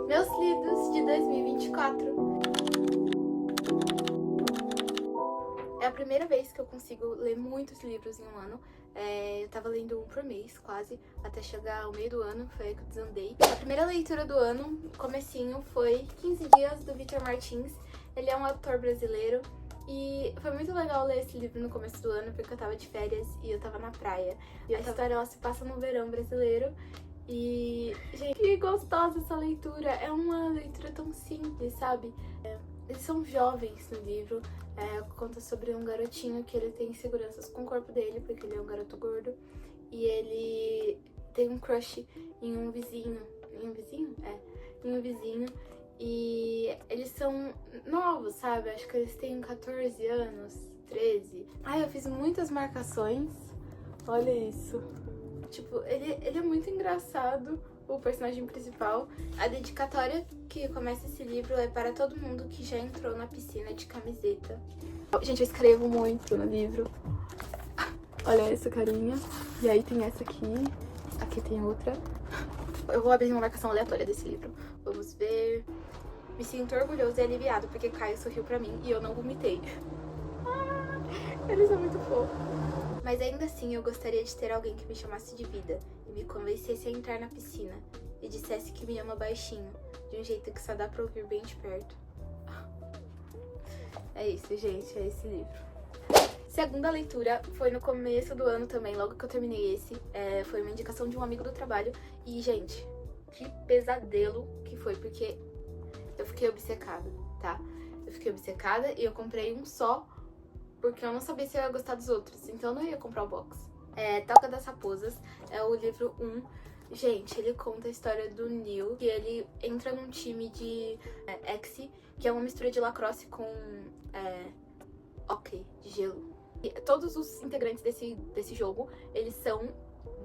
Meus lidos de 2024. É a primeira vez que eu consigo ler muitos livros em um ano. Eu tava lendo um por mês, quase, até chegar ao meio do ano, foi aí que eu desandei. A primeira leitura do ano, comecinho, foi 15 Dias, do Victor Martins. Ele é um autor brasileiro e foi muito legal ler esse livro no começo do ano, porque eu tava de férias e eu tava na praia. E a história, ela se passa no verão brasileiro. E, gente, que gostosa essa leitura! É uma leitura tão simples, sabe? Eles são jovens no livro. Conta sobre um garotinho que ele tem inseguranças com o corpo dele, porque ele é um garoto gordo. E ele tem um crush em um vizinho. Em um vizinho? Em um vizinho. E eles são novos, sabe? Acho que eles têm 14 anos, 13. Eu fiz muitas marcações. Olha isso. Tipo, ele é muito engraçado, o personagem principal. A dedicatória que começa esse livro é para todo mundo que já entrou na piscina de camiseta. Gente, eu escrevo muito no livro. Olha essa carinha. E aí tem essa aqui. Aqui tem outra. Eu vou abrir uma marcação aleatória desse livro. Vamos ver. Me sinto orgulhoso e aliviado porque Caio sorriu pra mim e eu não vomitei. Eles são muito fofos. Mas ainda assim, eu gostaria de ter alguém que me chamasse de vida e me convencesse a entrar na piscina e dissesse que me ama baixinho, de um jeito que só dá pra ouvir bem de perto. É isso, gente, é esse livro. Segunda leitura foi no começo do ano também, logo que eu terminei esse. Foi uma indicação de um amigo do trabalho. E, gente, que pesadelo que foi, porque eu fiquei obcecada, tá? Eu fiquei obcecada e eu comprei um só, porque eu não sabia se eu ia gostar dos outros, então eu não ia comprar o box. Toca das Raposas, é o livro 1. Gente, ele conta a história do Neil, que ele entra num time de X, que é uma mistura de lacrosse com hóquei de gelo. E todos os integrantes desse jogo, eles são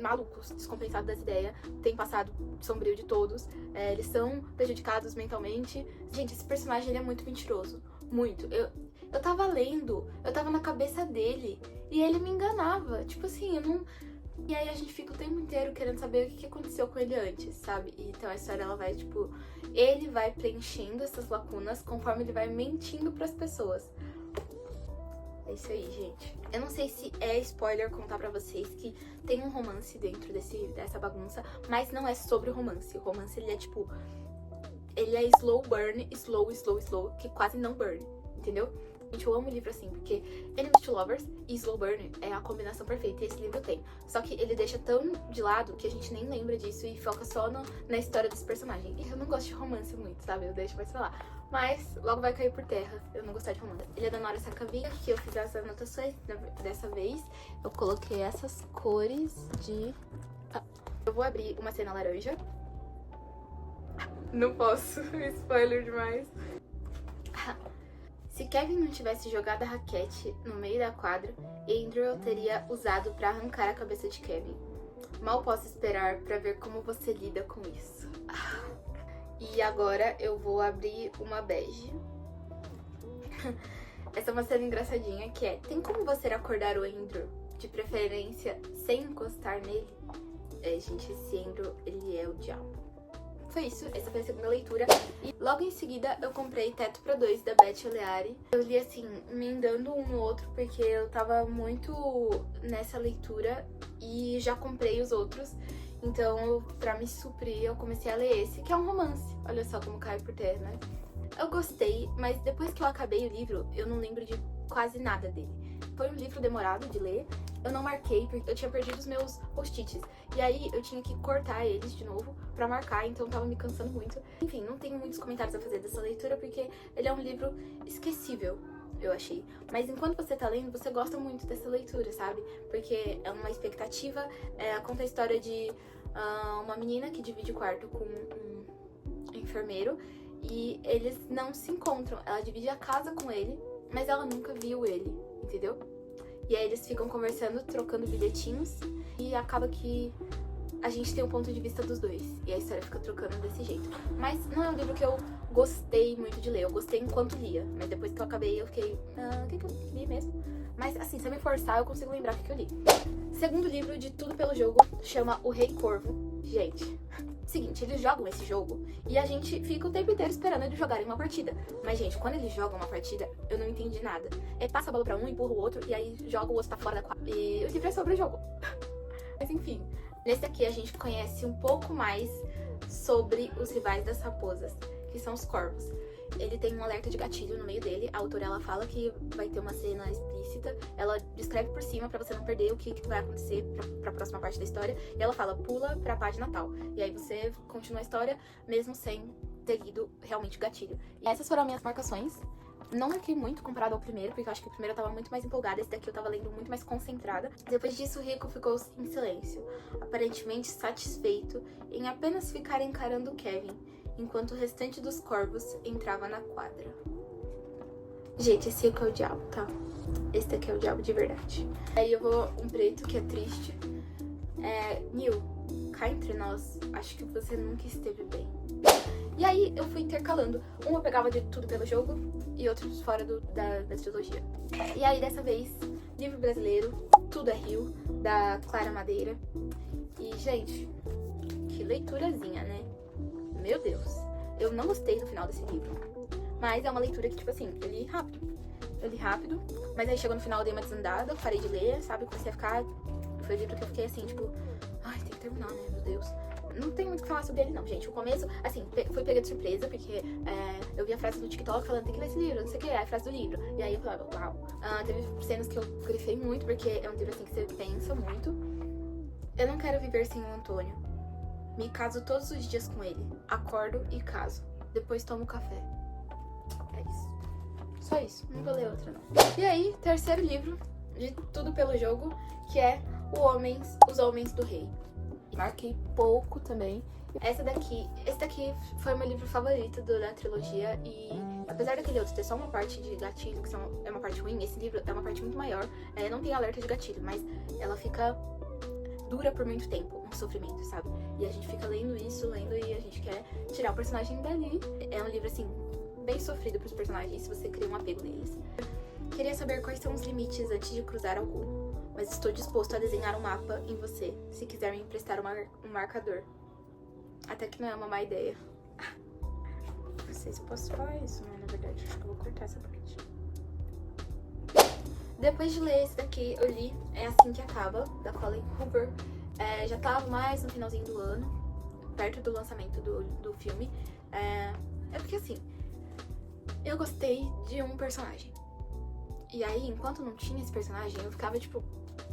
malucos, descompensados das ideias, tem passado sombrio de todos, eles são prejudicados mentalmente. Gente, esse personagem, ele é muito mentiroso, muito. Eu tava lendo, eu tava na cabeça dele e ele me enganava, tipo assim, eu não... E aí a gente fica o tempo inteiro querendo saber o que aconteceu com ele antes, sabe? Então a história, ela vai, tipo, ele vai preenchendo essas lacunas conforme ele vai mentindo pras pessoas. É isso aí, gente. Eu não sei se é spoiler contar pra vocês que tem um romance dentro dessa bagunça, mas não é sobre o romance. O romance, ele é tipo... Ele é slow burn, slow, que quase não burn, entendeu? Gente, eu amo o livro assim, porque Enemies to Lovers e Slow Burn é a combinação perfeita, e esse livro tem. Só que ele deixa tão de lado que a gente nem lembra disso e foca só na história dos personagens. E eu não gosto de romance muito, sabe? Eu deixo mais pra lá. Mas logo vai cair por terra eu não gostar de romance. Ele é da Nora Sakavica, que eu fiz as anotações dessa vez. Eu coloquei essas cores de... Eu vou abrir uma cena laranja. Não posso, spoiler demais. Se Kevin não tivesse jogado a raquete no meio da quadra, Andrew teria usado pra arrancar a cabeça de Kevin. Mal posso esperar pra ver como você lida com isso. E agora eu vou abrir uma bege. Essa é uma cena engraçadinha que é: tem como você acordar o Andrew, de preferência sem encostar nele? Gente, esse Andrew, ele é o diabo. Foi isso, essa foi a segunda leitura. E logo em seguida eu comprei Teto pra Dois, da Beth Oleari. Eu li assim, emendando um no outro, porque eu tava muito nessa leitura e já comprei os outros. Então, pra me suprir, eu comecei a ler esse, que é um romance. Olha só como cai por terra, né? Eu gostei, mas depois que eu acabei o livro, eu não lembro de quase nada dele. Foi um livro demorado de ler. Eu não marquei, porque eu tinha perdido os meus post-its. E aí eu tinha que cortar eles de novo pra marcar, então tava me cansando muito. Enfim, não tenho muitos comentários a fazer dessa leitura, porque ele é um livro esquecível, eu achei. Mas enquanto você tá lendo, você gosta muito dessa leitura, sabe? Porque é uma expectativa, conta a história de uma menina que divide o quarto com um enfermeiro. E eles não se encontram, ela divide a casa com ele, mas ela nunca viu ele, entendeu? E aí eles ficam conversando, trocando bilhetinhos, e acaba que a gente tem um ponto de vista dos dois. E a história fica trocando desse jeito. Mas não é um livro que eu gostei muito de ler. Eu gostei enquanto lia. Mas depois que eu acabei, eu fiquei... o que eu li mesmo? Mas assim, se eu me forçar, eu consigo lembrar o que eu li. Segundo livro de Tudo Pelo Jogo, chama O Rei Corvo. Gente, seguinte, eles jogam esse jogo e a gente fica o tempo inteiro esperando eles jogarem uma partida. Mas, gente, quando eles jogam uma partida, eu não entendi nada. Passa a bola pra um, empurra o outro e aí joga o outro tá fora da quadra. E o livro é sobre o jogo. Mas, enfim, nesse daqui a gente conhece um pouco mais sobre os rivais das raposas, que são os corvos. Ele tem um alerta de gatilho no meio dele. A autora, ela fala que vai ter uma cena explícita. Ela descreve por cima pra você não perder o que vai acontecer pra próxima parte da história. E ela fala, pula pra página tal. E aí você continua a história, mesmo sem ter lido realmente o gatilho. E essas foram as minhas marcações. Não marquei muito comparado ao primeiro, porque eu acho que o primeiro eu tava muito mais empolgada. Esse daqui eu tava lendo muito mais concentrada. Depois disso, o Rico ficou em silêncio, aparentemente satisfeito em apenas ficar encarando Kevin, enquanto o restante dos corvos entrava na quadra. Gente, esse aqui é o diabo, tá? Esse daqui é o diabo de verdade. Aí eu vou um preto que é triste. Neil, cá entre nós, acho que você nunca esteve bem. E aí eu fui intercalando. Um eu pegava de Tudo pelo Jogo e outros fora da trilogia. E aí dessa vez, livro brasileiro, Tudo é Rio, da Clara Madeira. E, gente, que leiturazinha, né? Meu Deus, eu não gostei do final desse livro. Mas é uma leitura que, tipo assim, eu li rápido. Mas aí chegou no final, eu dei uma desandada, parei de ler, sabe? Comecei a ficar... Foi o livro que eu fiquei assim, tipo... Ai, tem que terminar, né? Meu Deus. Não tem muito o que falar sobre ele, não, gente. O começo, assim, foi pega de surpresa, porque eu vi a frase do TikTok falando, tem que ler esse livro, não sei o que, é a frase do livro. E aí eu falava, uau. Teve cenas que eu grifei muito, porque é um livro, assim, que você pensa muito. Eu não quero viver sem o Antônio. Me caso todos os dias com ele. Acordo e caso. Depois tomo café. É isso. Só isso. Não vou ler outra, não. E aí, terceiro livro de Tudo pelo Jogo, que é Os Homens do Rei. Marquei pouco também. Esse daqui foi o meu livro favorito da trilogia. E apesar daquele outro ter só uma parte de gatilho, que é uma parte ruim, esse livro é uma parte muito maior. Não tem alerta de gatilho, mas ela dura por muito tempo, um sofrimento, sabe? E a gente fica lendo e a gente quer tirar o personagem dali. É um livro, assim, bem sofrido pros personagens, se você cria um apego neles. Queria saber quais são os limites antes de cruzar algum, mas estou disposto a desenhar um mapa em você, se quiser me emprestar um marcador. Até que não é uma má ideia. Não sei se eu posso falar isso, mas na verdade acho que eu vou cortar essa parte. Depois de ler esse daqui, eu li É Assim Que Acaba, da Colleen Hoover. Já tava mais no finalzinho do ano, perto do lançamento do filme. Porque assim, eu gostei de um personagem. E aí, enquanto não tinha esse personagem, eu ficava tipo,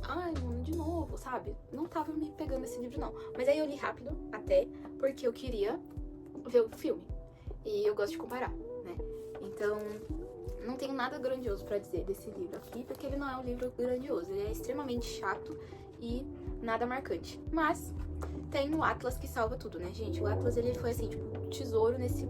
ai, mano, de novo, sabe? Não tava me pegando esse livro, não. Mas aí eu li rápido, até, porque eu queria ver o filme. E eu gosto de comparar, né? Então, não tenho nada grandioso pra dizer desse livro aqui, porque ele não é um livro grandioso. Ele é extremamente chato e nada marcante. Mas tem o Atlas que salva tudo, né, gente? O Atlas, ele foi assim, tipo, um tesouro nesse...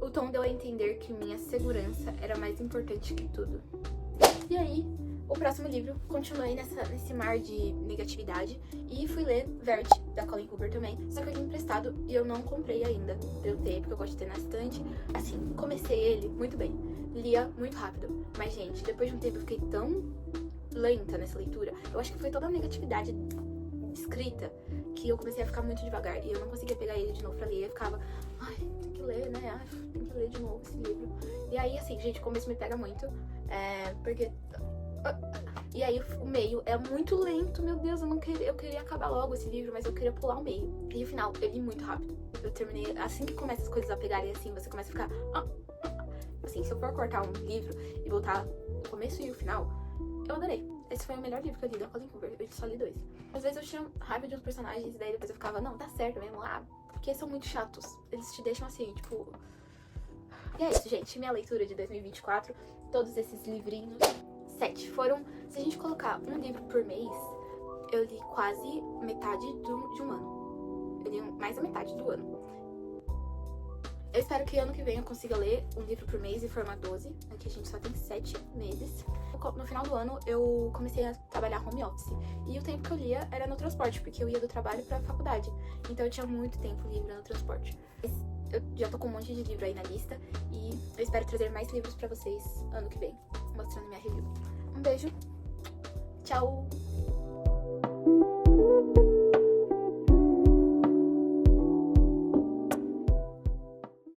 O tom deu a entender que minha segurança era mais importante que tudo. E aí, o próximo livro, continuei nesse mar de negatividade e fui ler Verity, da Colleen Hoover também. Só que eu li emprestado e eu não comprei ainda pra eu ter, porque eu gosto de ter na estante. Assim, comecei ele muito bem, lia muito rápido. Mas, gente, depois de um tempo eu fiquei tão lenta nessa leitura. Eu acho que foi toda a negatividade escrita que eu comecei a ficar muito devagar. E eu não conseguia pegar ele de novo pra ler. Eu ficava, ai, tem que ler, né? Ai, tem que ler de novo esse livro. E aí, assim, gente, o começo me pega muito. Porque... E aí o meio é muito lento, meu Deus, eu queria acabar logo esse livro, mas eu queria pular o meio. E o final, eu li muito rápido. Eu terminei, assim que começa as coisas a pegarem assim, você começa a ficar... Assim, se eu for cortar um livro e voltar o começo e o final, eu adorei. Esse foi o melhor livro que eu li da Colleen Hoover, eu só li 2. Às vezes eu tinha raiva de uns personagens e daí depois eu ficava, não, tá certo mesmo, porque são muito chatos. Eles te deixam assim, tipo... E é isso, gente, minha leitura de 2024, todos esses livrinhos... 7. Foram, se a gente colocar um livro por mês, eu li quase metade de um ano. Eu li mais da metade do ano. Eu espero que ano que vem eu consiga ler um livro por mês e formar 12. Aqui a gente só tem 7 meses. No final do ano eu comecei a trabalhar home office. E o tempo que eu lia era no transporte, porque eu ia do trabalho pra faculdade. Então eu tinha muito tempo livre no transporte. Eu já tô com um monte de livro aí na lista. E eu espero trazer mais livros pra vocês ano que vem, mostrando minha review. Um beijo. Tchau!